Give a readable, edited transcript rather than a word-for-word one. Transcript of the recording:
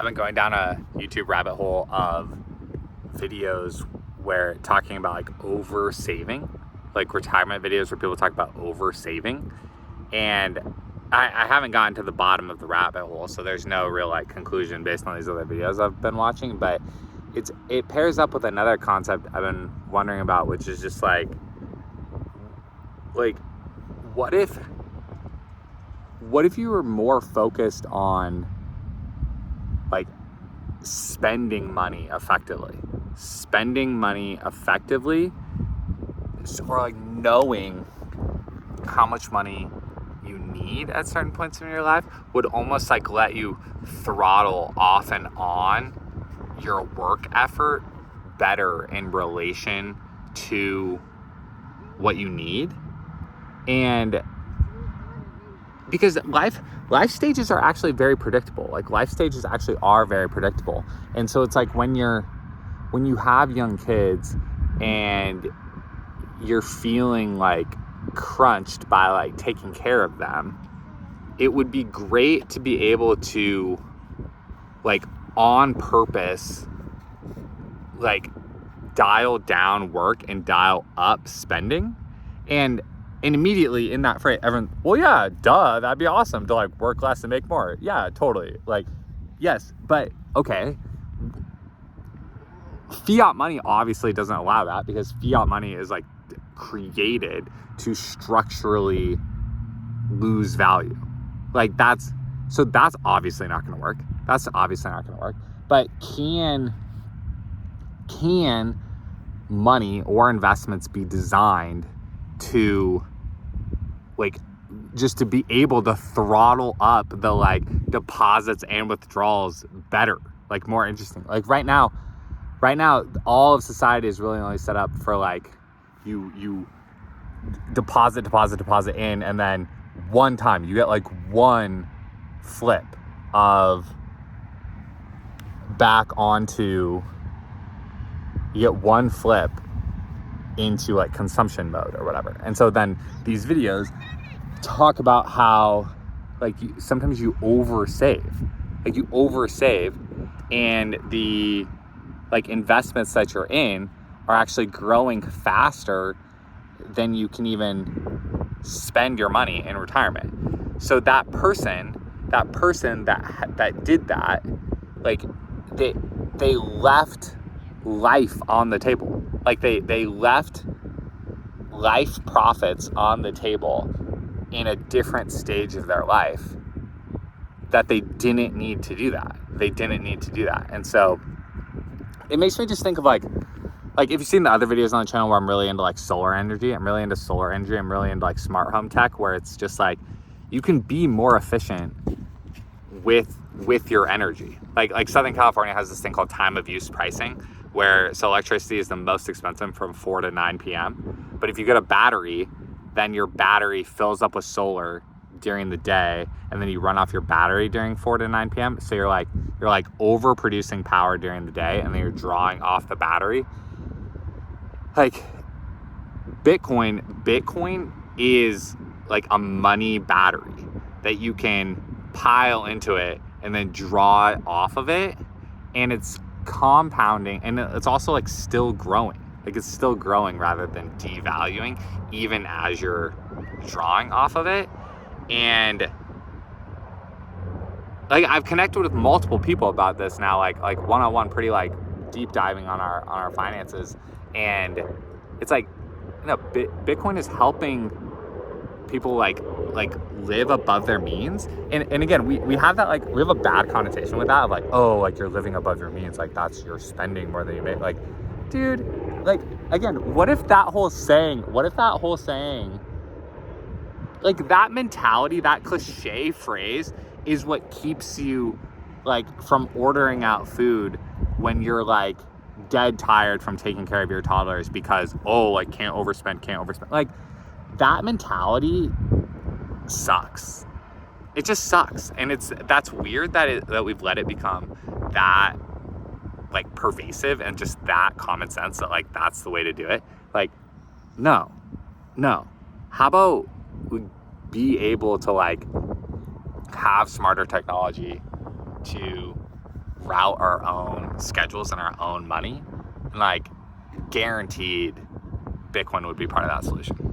I've been going down a YouTube rabbit hole of videos where talking about like over saving, like retirement videos where people talk about over saving. And I haven't gotten to the bottom of the rabbit hole, so there's no real like conclusion based on these other videos I've been watching, but it pairs up with another concept I've been wondering about, which is just like what if you were more focused on like spending money effectively, or like knowing how much money you need at certain points in your life would almost like let you throttle off and on your work effort better in relation to what you need. And because life stages are actually very predictable. Like life stages actually are very predictable. And so it's like when you have young kids and you're feeling like crunched by like taking care of them, it would be great to be able to like on purpose like dial down work and dial up spending. And immediately in that phrase, everyone, well, yeah, duh, that'd be awesome to like work less and make more. Yeah, totally. Like, yes, but okay. Fiat money obviously doesn't allow that, because fiat money is like created to structurally lose value. Like that's obviously not going to work. But can money or investments be designed to like just to be able to throttle up the like deposits and withdrawals better, like more interesting? Like right now all of society is really only set up for like you deposit in, and then one time you get like one flip of back onto, you get one flip into like consumption mode or whatever. And so then these videos talk about how like sometimes you oversave, and the like investments that you're in are actually growing faster than you can even spend your money in retirement. So that person that did that, like they left life on the table. Like they left life profits on the table in a different stage of their life that they didn't need to do that. And so it makes me just think of like if you've seen the other videos on the channel where I'm really into like solar energy, I'm really into like smart home tech, where it's just like you can be more efficient with your energy. Like Southern California has this thing called time of use pricing, where so electricity is the most expensive from 4 to 9 p.m. But if you get a battery, then your battery fills up with solar during the day, and then you run off your battery during 4 to 9 p.m. So you're like overproducing power during the day, and then you're drawing off the battery. Like Bitcoin is like a money battery that you can pile into it and then draw it off of it, and it's compounding, and it's also like still growing. Like it's still growing rather than devaluing, even as you're drawing off of it. And like I've connected with multiple people about this now, like one-on-one, pretty like deep diving on our finances. And it's like, you know, Bitcoin is helping people like live above their means. And again, we have that, like, we have a bad connotation with that of like, oh, like you're living above your means, like that's, you're spending more than you make. Like, dude, like, again, what if that whole saying, like that mentality, that cliche phrase is what keeps you like from ordering out food when you're like dead tired from taking care of your toddlers, because, oh, like can't overspend. Like that mentality sucks. It just sucks. And that's weird that we've let it become that like pervasive and just that common sense that like that's the way to do it. Like, no. How about we be able to like have smarter technology to route our own schedules and our own money, like guaranteed Bitcoin would be part of that solution.